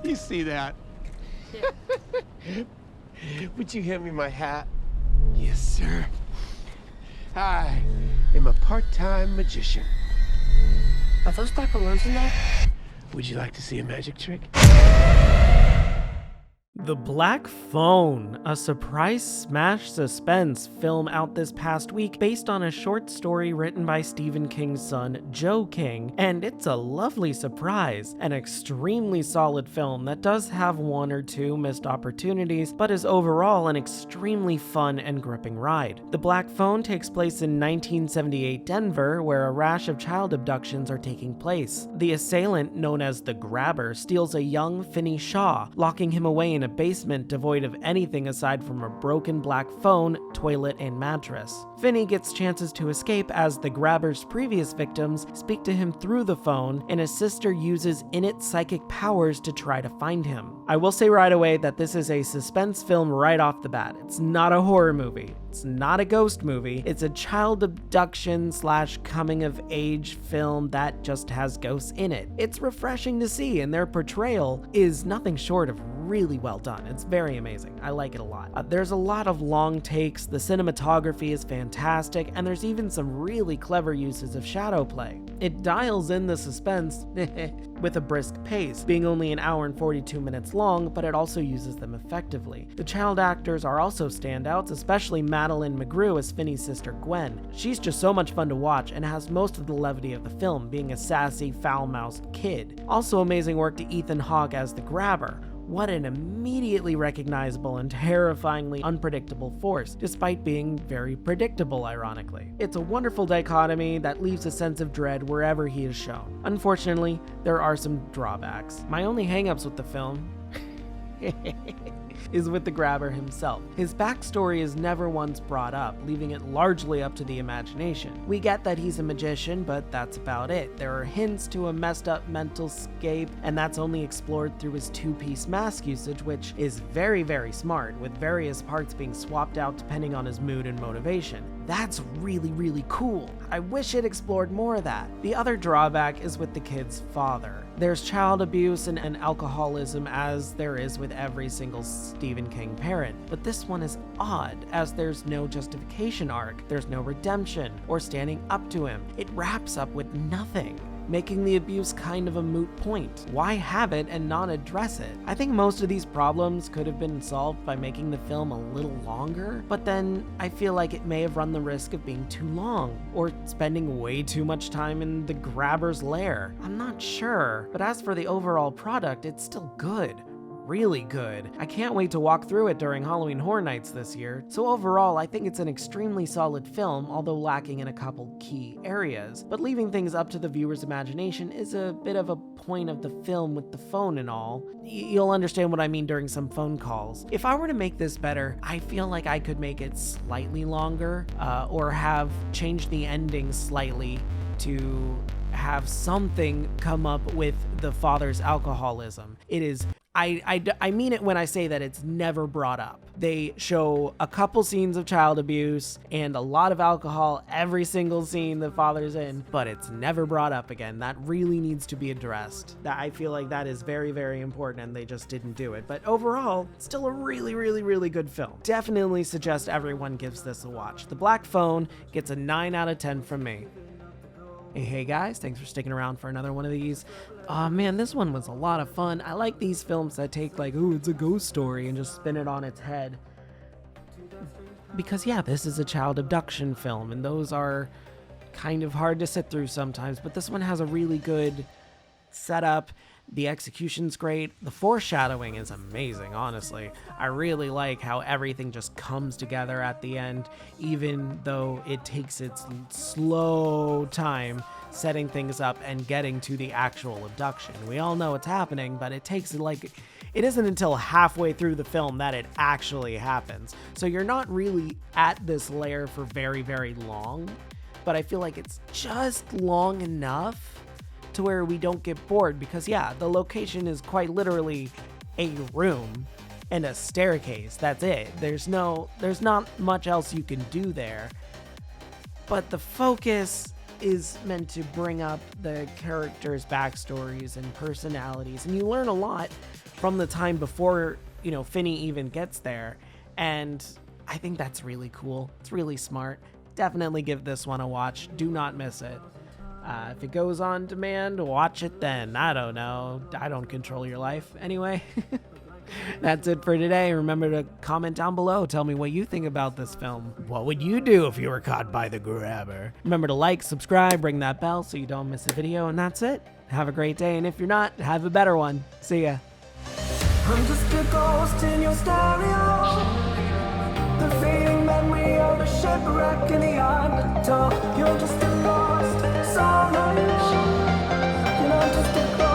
You see that? Yeah. Would you hand me my hat? Yes, sir. I am a part-time magician. Are those black balloons in there? Would you like to see a magic trick? The Black Phone, a surprise smash suspense film out this past week based on a short story written by Stephen King's son, Joe King, and it's a lovely surprise. An extremely solid film that does have one or two missed opportunities, but is overall an extremely fun and gripping ride. The Black Phone takes place in 1978 Denver, where a rash of child abductions are taking place. The assailant, known as the Grabber, steals a young Finney Shaw, locking him away in a basement devoid of anything aside from a broken black phone, toilet, and mattress. Finney gets chances to escape as the Grabber's previous victims speak to him through the phone, and his sister uses Innit's psychic powers to try to find him. I will say right away that this is a suspense film right off the bat. It's not a horror movie. It's not a ghost movie. It's a child abduction / coming of age film that just has ghosts in it. It's refreshing to see, and their portrayal is nothing short of really well done. It's very amazing. I like it a lot. There's a lot of long takes, the cinematography is fantastic, and there's even some really clever uses of shadow play. It dials in the suspense with a brisk pace, being only an hour and 42 minutes long, but it also uses them effectively. The child actors are also standouts, especially Madeline McGrew as Finney's sister Gwen. She's just so much fun to watch and has most of the levity of the film, being a sassy, foul-mouthed kid. Also amazing work to Ethan Hawke as the Grabber. What an immediately recognizable and terrifyingly unpredictable force, despite being very predictable, ironically. It's a wonderful dichotomy that leaves a sense of dread wherever he is shown. Unfortunately, there are some drawbacks. My only hangups with the film is with the Grabber himself. His backstory is never once brought up, leaving it largely up to the imagination. We get that he's a magician, but that's about it. There are hints to a messed up mental scape, and that's only explored through his two-piece mask usage, which is very, very smart, with various parts being swapped out depending on his mood and motivation. That's really, really cool. I wish it explored more of that. The other drawback is with the kid's father. There's child abuse and alcoholism, as there is with every single Stephen King parent, but this one is odd, as there's no justification arc, there's no redemption, or standing up to him. It wraps up with nothing, making the abuse kind of a moot point. Why have it and not address it? I think most of these problems could have been solved by making the film a little longer, but then I feel like it may have run the risk of being too long, or spending way too much time in the Grabber's lair. I'm not sure, but as for the overall product, it's still good. Really good. I can't wait to walk through it during Halloween Horror Nights this year. So overall, I think it's an extremely solid film, although lacking in a couple key areas. But leaving things up to the viewer's imagination is a bit of a point of the film with the phone and all. You'll understand what I mean during some phone calls. If I were to make this better, I feel like I could make it slightly longer, or have changed the ending slightly to have something come up with the father's alcoholism. It is I mean it when I say that it's never brought up. They show a couple scenes of child abuse and a lot of alcohol every single scene the father's in, but it's never brought up again. That really needs to be addressed. I feel like that is very, very important, and they just didn't do it. But overall, still a really, really, really good film. Definitely suggest everyone gives this a watch. The Black Phone gets a 9 out of 10 from me. Hey guys, thanks for sticking around for another one of these. Oh man, this one was a lot of fun. I like these films that take like, ooh, it's a ghost story and just spin it on its head. Because yeah, this is a child abduction film, and those are kind of hard to sit through sometimes, but this one has a really good setup. The execution's great. The foreshadowing is amazing, honestly. I really like how everything just comes together at the end, even though it takes its slow time setting things up and getting to the actual abduction. We all know it's happening, but it takes it isn't until halfway through the film that it actually happens. So you're not really at this lair for very, very long, but I feel like it's just long enough to where we don't get bored, because yeah, the location is quite literally a room and a staircase. That's it. There's not much else you can do there. But the focus is meant to bring up the characters' backstories and personalities, and you learn a lot from the time before, Finney even gets there. And I think that's really cool. It's really smart. Definitely give this one a watch. Do not miss it. If it goes on demand, watch it then. I don't know. I don't control your life. Anyway, that's it for today. Remember to comment down below. Tell me what you think about this film. What would you do if you were caught by the grabber? Remember to like, subscribe, ring that bell so you don't miss a video, and that's it. Have a great day, and if you're not, have a better one. See ya. I'm just a ghost in your stereo. The fading memory of a shipwreck in the undertow. You're just a lost soul, and I'm just a ghost.